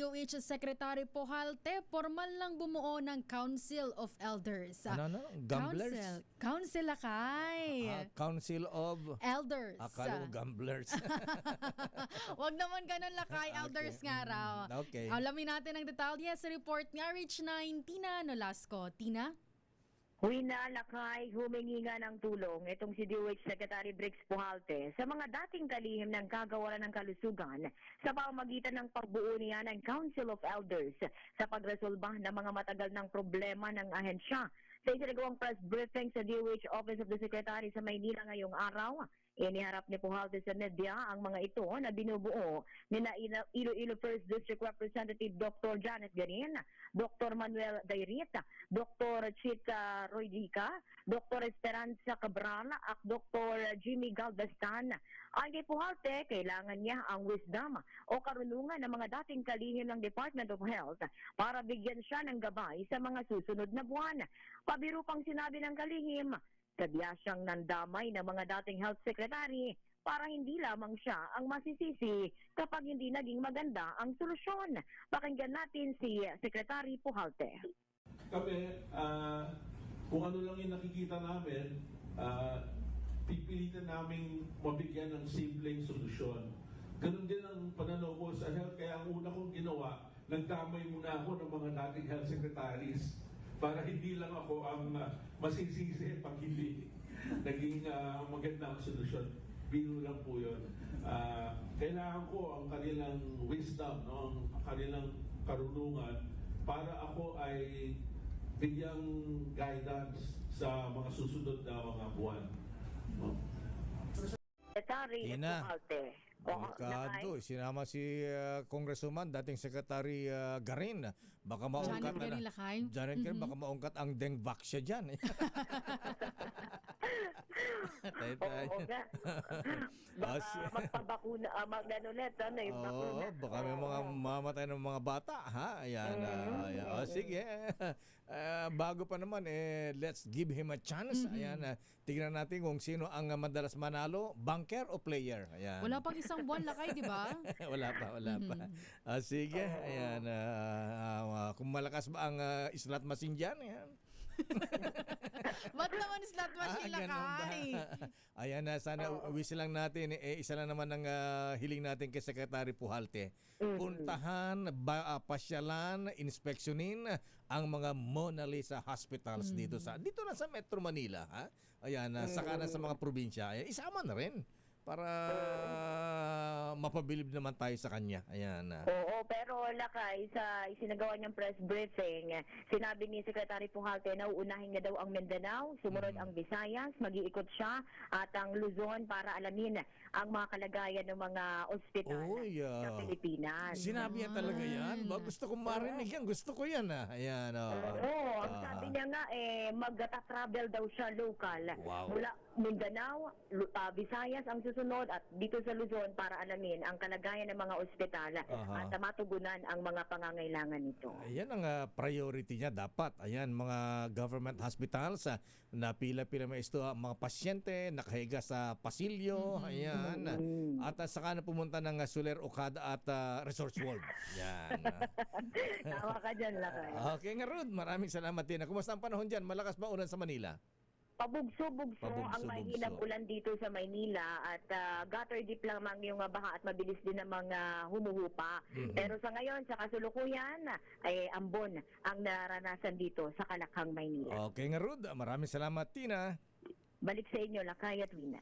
DOH Secretary Pujalte, formal lang bumuo ng Council of Elders. Gamblers? Council Lakay. Council of... Elders. Akala ko gamblers. Wag naman ganun Lakay, Elders nga raw. Okay. Alamin natin ang detalye sa report ni RH9 Tina Nolasco. Tina? Wina Lakay, humingi nga ng tulong itong si DOH Secretary Briggs Pujalte sa mga dating kalihim ng kagawaran ng kalusugan sa pamamagitan ng pagbuo niya ng Council of Elders sa pagresolba ng mga matagal ng problema ng ahensya. Sa isinagawang press briefing sa DOH Office of the Secretary sa Maynila ngayong araw, iniharap ni Pujalte sa media ang mga ito na binubuo ni Iloilo 1st District Representative Dr. Janet Garin, Dr. Manuel Dairita, Dr. Chita Roydica, Dr. Esperanza Cabral at Dr. Jimmy Galvestan. Ang kay Pujalte, kailangan niya ang wisdom o karunungan ng mga dating kalihim ng Department of Health para bigyan siya ng gabay sa mga susunod na buwan. Pabiro pang sinabi ng kalihim, sadya siyang nandamay ng mga dating health secretary para hindi lamang siya ang masisisi kapag hindi naging maganda ang solusyon. Pakinggan natin si Secretary Pujalte. Kami, kung ano lang yung nakikita namin, pipilitan namin mabigyan ng simpleng solusyon. Ganun din ang pananaw ko sa health. Kaya ang una kong ginawa, nagdamay muna ako ng mga dating health secretaries para hindi lang ako ang masisisi pag hindi naging maganda ang solusyon. Biro lang po yun. Kailangan ko ang kanilang wisdom, no? Ang kanilang karunungan para ako ay bigyang guidance sa mga susunod na mga buwan. No? Secretary Pujalte. Delikado, sinama si Congresswoman, dating Secretary Garin. Baka maungkat Janet Garin Lakay. Janet Garin, baka maungkat ang Dengvaxia dyan. Oo nga. Baka magpabakuna, mag-ano ulit, Oo, baka may mga mamatay ng mga bata, ha? Ayan. Sige. Bago pa naman, let's give him a chance. Ayan, tignan natin kung sino ang madalas manalo, banker o player. Ayan. Wala pang isang buwan Lakay, di ba? wala pa. Sige, ayan. Kung malakas ba ang slot machine dyan, ayan. Ba't naman slot machine Lakay? Ayan, sana wish lang natin, isa lang naman ang hiling natin kay Secretary Pujalte. Puntahan, pasyalan, inspeksyonin ang mga Mona Lisa hospitals dito lang sa Metro Manila, ha? Ayan, saka na sa mga probinsya. Ayan, isama na rin para mapabilib naman tayo sa kanya. Ayan. Oo, pero Lakay, sa isinagawa niyang press briefing, sinabi ni Secretary Pujalte na uunahin niya daw ang Mindanao, sumunod ang Visayas, mag-iikot siya at ang Luzon para alamin ang mga kalagayan ng mga ospital sa Pilipinas. Sinabi niya talaga yan. Gusto ko marinig yan. Gusto ko yan. Ayan. Oo, ang sabi niya nga, mag-travel daw siya local. Wow. Mula Mindanao, Visayas ang susunod at dito sa Luzon para alamin ang kalagayan ng mga ospital at matugunan ang mga pangangailangan nito. Ayan ang priority niya dapat. Ayan, mga government hospitals na pila-pila may mga pasyente nakahiga sa pasilyo. Ayan. At saka na pumunta ng Soler Okada at Resorts World. Ayan. Tawa ka dyan, Lakay. Okay nga, Rod. Maraming salamat din. Kumusta ang panahon dyan? Malakas ba ulan sa Manila? Pabugso-bugso ang mahinang ulan dito sa Maynila at gutter deep lamang yung baha at mabilis din ang mga humuhupa. Pero sa ngayon, sa kasulukuyan, ay ambon ang naranasan dito sa Kalakhang, Maynila. Okay nga, Rod. Maraming salamat, Tina. Balik sa inyo, Lakay at Wina.